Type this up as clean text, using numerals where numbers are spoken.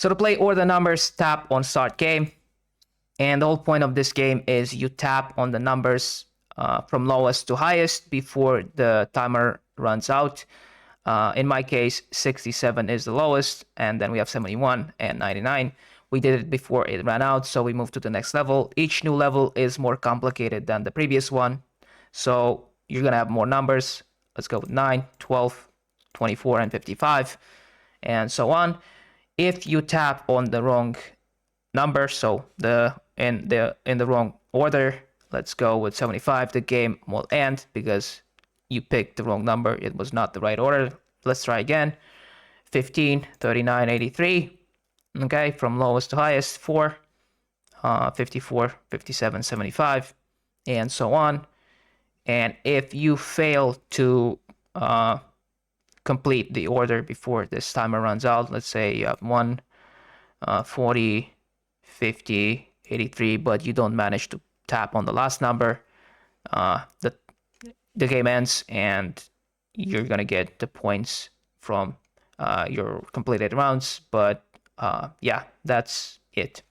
So to play order numbers, tap on start game. And the whole point of this game is you tap on the numbers from lowest to highest before the timer runs out. In my case, 67 is the lowest, and then we have 71 and 99. We did it before it ran out, so we moved to the next level. Each new level is more complicated than the previous one, so you're gonna have more numbers. Let's go with 9, 12, 24, and 55, and so on. If you tap on the wrong number, so in the wrong order, let's go with 75, the game will end because you picked the wrong number. It was not the right order. Let's try again. 15, 39, 83. Okay, from lowest to highest, 4, 54, 57, 75, and so on. And if you fail to complete the order before this timer runs out, let's say you have 1, 40, 50, 83, but you don't manage to tap on the last number, the game ends and you're gonna get the points from your completed rounds. But yeah, that's it.